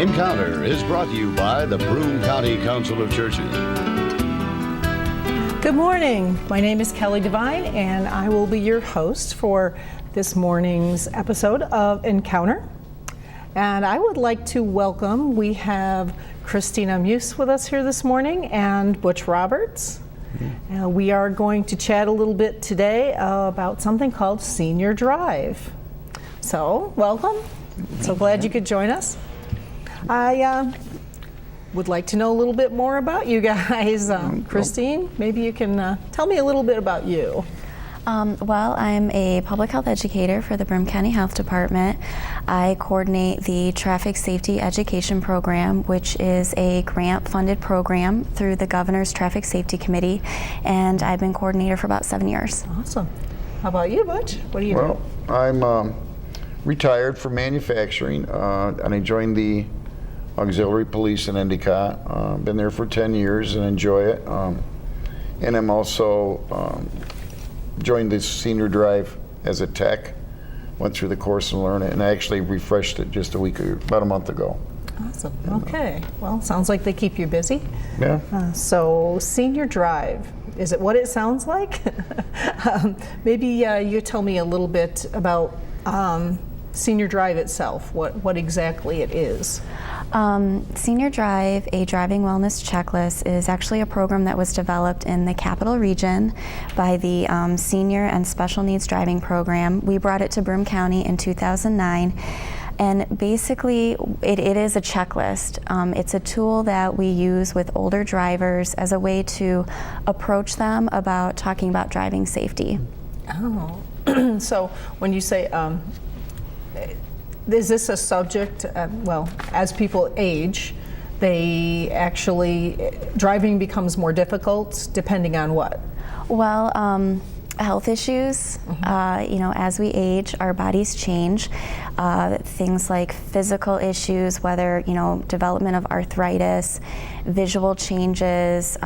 Encounter is brought to you by the Broome County Council of Churches. Good morning. My name is Kelly Devine, and I will be your host for this morning's episode of Encounter. And I would like to welcome, we have Christina Muss with us here this morning and Butch Roberts. We are going to chat a little bit today about something called Senior Drive. So, welcome. So glad you could join us. I would like to know a little bit more about you guys. Christine, maybe you can tell me a little bit about you. Well, I'm a public health educator for the Broome County Health Department. I coordinate the Traffic Safety Education Program, which is a grant-funded program through the Governor's Traffic Safety Committee, and I've been coordinator for about 7 years. Awesome. How about you, Butch? What do you do? Well, I'm retired from manufacturing, and I joined the Auxiliary Police in Endicott. Been there for 10 years and enjoy it. And I'm also joined the Senior Drive as a tech, went through the course and learned it, and I actually refreshed it just about a month ago. Awesome. Okay. Well, sounds like they keep you busy. Yeah. So, Senior Drive, is it what it sounds like? Maybe you tell me a little bit about Senior Drive itself, what exactly it is. Senior Drive, a driving wellness checklist, is actually a program that was developed in the Capital Region by the Senior and Special Needs Driving Program. We brought it to Broome County in 2009, and basically it is a checklist. It's a tool that we use with older drivers as a way to approach them about talking about driving safety. Oh, so when you say is this a subject, well, as people age, driving becomes more difficult depending on what? Well, health issues, as we age, our bodies change. Things like physical issues, whether, development of arthritis, visual changes,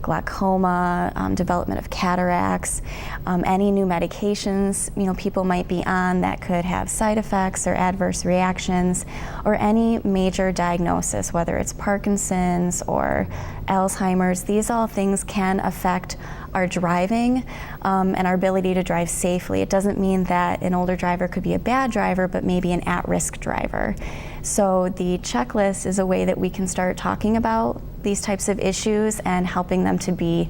glaucoma, development of cataracts, any new medications, people might be on that could have side effects or adverse reactions, or any major diagnosis, whether it's Parkinson's or Alzheimer's. These all things can affect our driving and our ability to drive safely. It doesn't mean that an older driver could be a bad driver, but maybe an at-risk driver. So the checklist is a way that we can start talking about these types of issues and helping them to be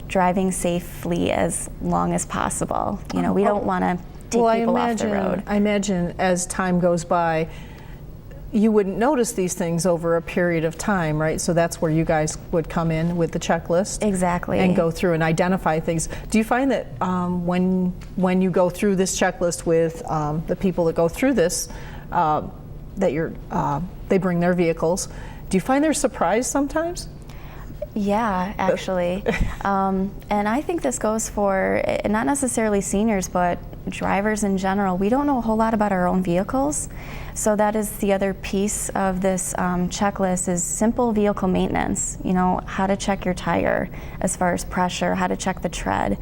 driving safely as long as possible. We don't want to take people off the road. I imagine as time goes by, you wouldn't notice these things over a period of time, right? So that's where you guys would come in with the checklist. Exactly. And go through and identify things. Do you find that when you go through this checklist with the people that go through this, they bring their vehicles, do you find they're surprised sometimes? Yeah, actually. And I think this goes for not necessarily seniors, but drivers in general. We don't know a whole lot about our own vehicles. So that is the other piece of this checklist is simple vehicle maintenance. How to check your tire as far as pressure, how to check the tread.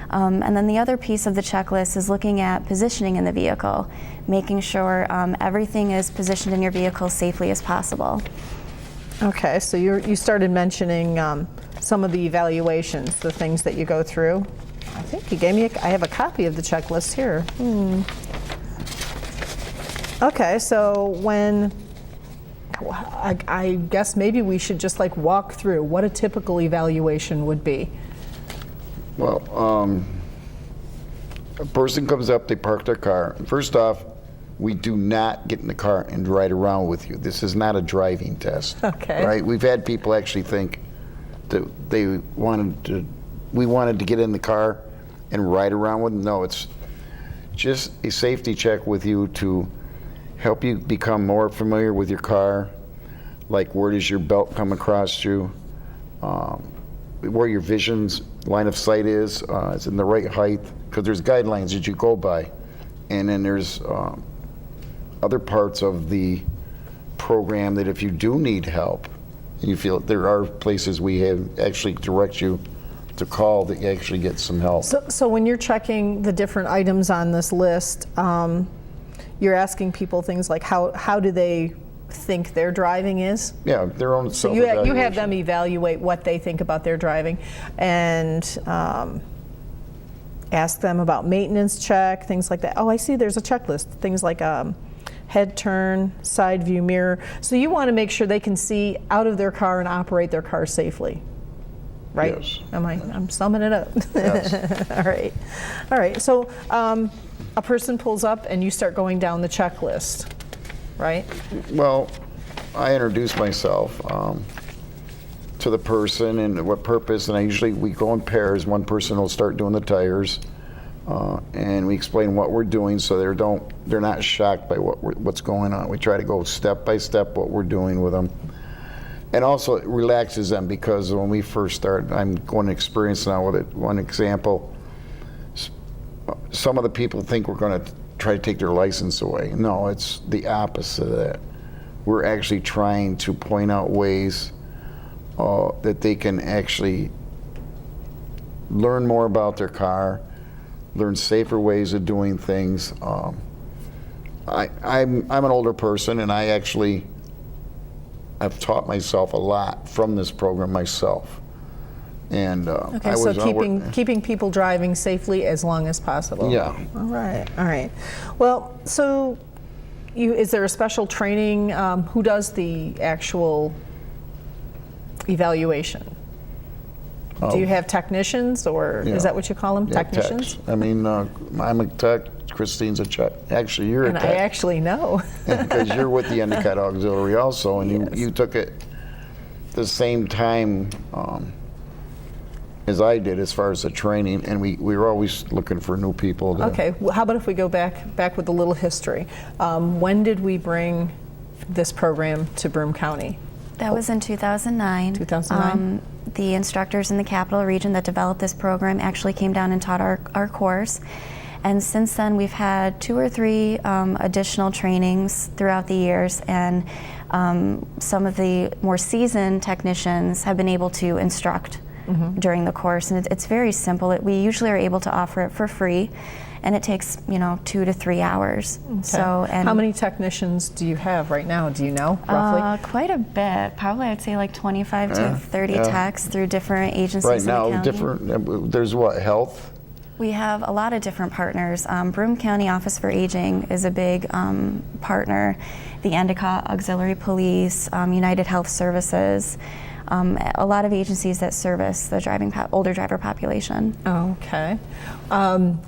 And then the other piece of the checklist is looking at positioning in the vehicle, making sure everything is positioned in your vehicle safely as possible. Okay, so you started mentioning some of the evaluations, the things that you go through. I think you gave me, I have a copy of the checklist here. Okay, so I guess maybe we should just walk through what a typical evaluation would be. Well, a person comes up, they park their car. First off, we do not get in the car and ride around with you. This is not a driving test. Okay. Right? We've had people actually think that we wanted to get in the car and ride around with them. No, it's just a safety check with you to help you become more familiar with your car, like where does your belt come across you, where your vision's line of sight is in the right height, because there's guidelines that you go by. And then there's other parts of the program that if you do need help, and you feel there are places we have actually direct you to call that you actually get some help. So when you're checking the different items on this list, you're asking people things like how do they think their driving is? Yeah, their own So you have them self-evaluation. evaluate what they think about their driving, and ask them about maintenance check, things like that. Oh, I see there's a checklist, things like head turn, side view mirror. So you want to make sure they can see out of their car and operate their car safely, right? Yes. I'm summing it up. Yes. All right. So a person pulls up and you start going down the checklist, right? Well, I introduce myself to the person and what purpose, and we go in pairs. One person will start doing the tires, and we explain what we're doing so they're not shocked by what's going on. We try to go step by step what we're doing with them, and also it relaxes them, because when we first start, I'm going to experience now with it. One example, some of the people think we're going to try to take their license away. No, it's the opposite of that. We're actually trying to point out ways that they can actually learn more about their car, learn safer ways of doing things. I'm an older person, and I've taught myself a lot from this program myself. And Okay, so keeping people driving safely as long as possible. Yeah. All right. Well, so is there a special training? Who does the actual evaluation? Do you have technicians, or Yeah. is that what you call them, Yeah, technicians? techs. I mean, I'm a tech. Christine's a tech. Actually, you're And a I tech. actually know. Because you're with the Endicott Auxiliary also, and Yes. you took it the same time as I did as far as the training, and we were always looking for new people. Okay, well, how about if we go back with a little history? When did we bring this program to Broome County? That was in 2009. 2009? The instructors in the Capital Region that developed this program actually came down and taught our course. And since then, we've had 2 or 3 additional trainings throughout the years, and some of the more seasoned technicians have been able to instruct during the course. And it's very simple. We usually are able to offer it for free, and it takes 2 to 3 hours. Okay. So, and how many technicians do you have right now? Do you know roughly? quite a bit. Probably I'd say like 25 to 30 techs through different agencies Right in the now, county. there's what, health? We have a lot of different partners. Broome County Office for Aging is a big partner. The Endicott Auxiliary Police, United Health Services, a lot of agencies that service the older driver population. Okay.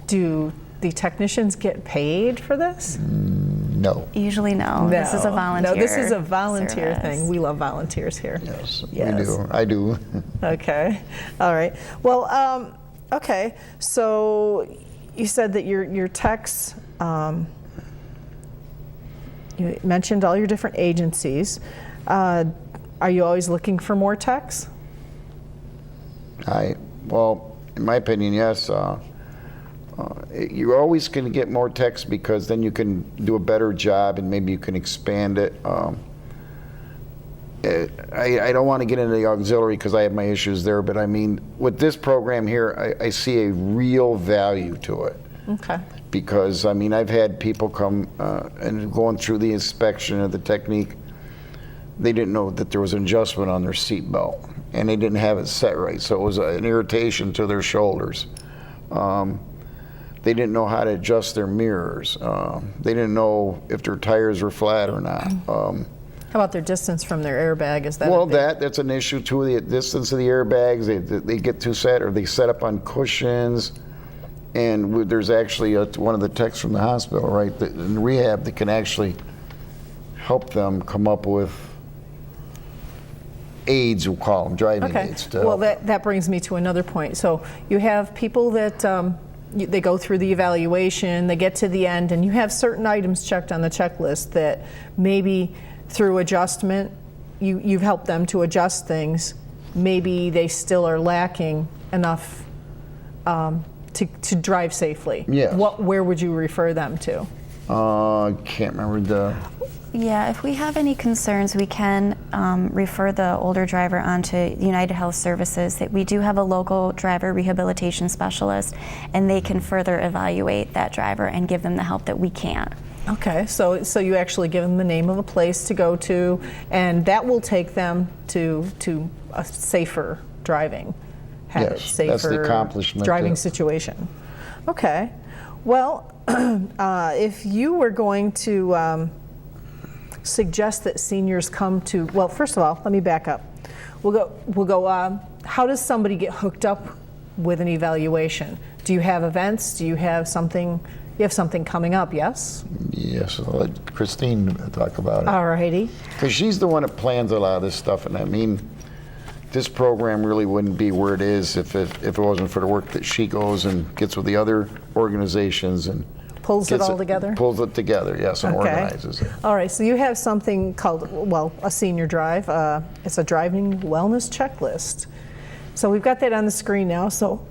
Do the technicians get paid for this? No. Usually no. This is a volunteer. No, this is a volunteer service. thing. We love volunteers here. Yes, Yes. we do. I do. Okay. All right. Well, okay. So you said that your techs, you mentioned all your different agencies. Are you always looking for more techs? Well, in my opinion, yes. You're always going to get more techs, because then you can do a better job and maybe you can expand it. I don't want to get into the auxiliary because I have my issues there, but I mean, with this program here, I see a real value to it. Okay. Because, I mean, I've had people come and going through the inspection of the technique, they didn't know that there was an adjustment on their seat belt, and they didn't have it set right, so it was an irritation to their shoulders. They didn't know how to adjust their mirrors. They didn't know if their tires were flat or not. How about their distance from their airbag? Is that Well, a big- that's an issue too. The distance of the airbags, they get too set, or they set up on cushions. And there's actually one of the techs from the hospital, right, in rehab, that can actually help them come up with aids, we'll call them, driving Okay. aids. To Well, help. that brings me to another point. So you have people that they go through the evaluation, they get to the end, and you have certain items checked on the checklist that maybe through adjustment, you've helped them to adjust things. Maybe they still are lacking enough to drive safely. Yes. Where would you refer them to? I can't remember Yeah, if we have any concerns, we can refer the older driver onto United Health Services. That we do have a local driver rehabilitation specialist, and they can further evaluate that driver and give them the help that we can't. Okay, so you actually give them the name of a place to go to, and that will take them to a safer driving habit, Yes, safer that's the accomplishment. driving situation. Okay, well, if you were going to suggest that seniors come to, well, first of all, let me back up. We'll go. How does somebody get hooked up with an evaluation? Do you have events? Do you have something? You have something coming up, yes? Yes, I'll let Christine talk about it. All righty. Because she's the one that plans a lot of this stuff, and I mean, this program really wouldn't be where it is if it wasn't for the work that she goes and gets with the other organizations and Pulls it all together? Pulls it together, yes, and Okay. organizes it. All right, so you have something called, well, a senior drive. It's a driving wellness checklist. So we've got that on the screen now. So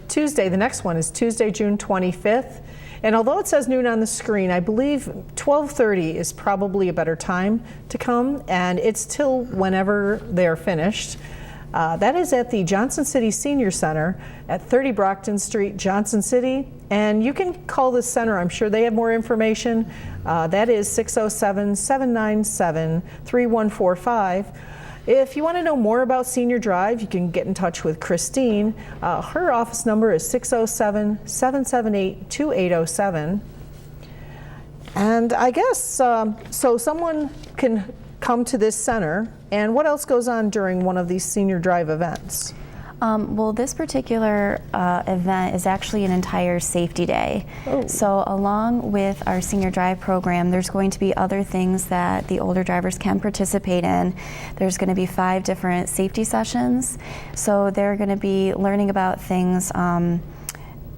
Tuesday, the next one is Tuesday, June 25th. And although it says noon on the screen, I believe 12:30 is probably a better time to come, and it's till whenever they're finished. That is at the Johnson City Senior Center at 30 Brockton Street, Johnson City. And you can call the center. I'm sure they have more information. That is 607-797-3145. If you want to know more about Senior Drive, you can get in touch with Christine. Her office number is 607-778-2807. And I guess, so someone can come to this center. And what else goes on during one of these Senior Drive events? Well, this particular event is actually an entire safety day. Oh. So along with our Senior Drive program, there's going to be other things that the older drivers can participate in. There's going to be 5 different safety sessions. So they're going to be learning about things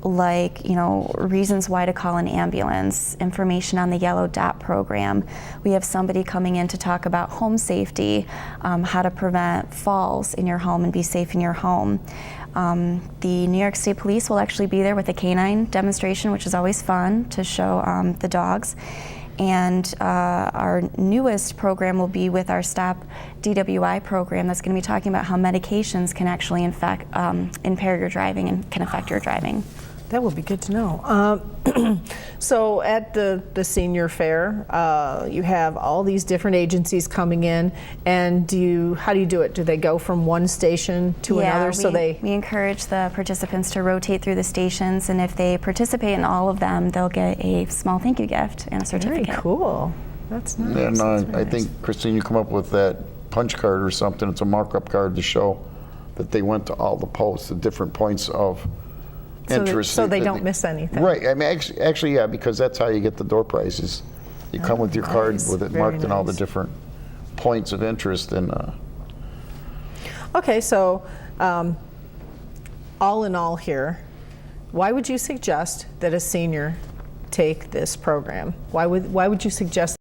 like, you know, reasons why to call an ambulance, information on the Yellow Dot program. We have somebody coming in to talk about home safety, how to prevent falls in your home and be safe in your home. The New York State Police will actually be there with a canine demonstration, which is always fun to show the dogs. And our newest program will be with our Stop DWI program that's going to be talking about how medications can actually impair your driving and can affect your driving. That would be good to know. So at the senior fair, you have all these different agencies coming in, and how do you do it? Do they go from one station to another? We encourage the participants to rotate through the stations, and if they participate in all of them, they'll get a small thank you gift and a certificate. Very cool. That's nice. And That's I very nice. think, Christine, you come up with that punch card or something. It's a markup card to show that they went to all the posts, the different points of interest. So they don't miss anything. Right. I mean, actually, yeah, because that's how you get the door prizes. You come with your card nice. with it Very marked in all the nice. different points of interest. And Okay, so all in all here, why would you suggest that a senior take this program? Why would you suggest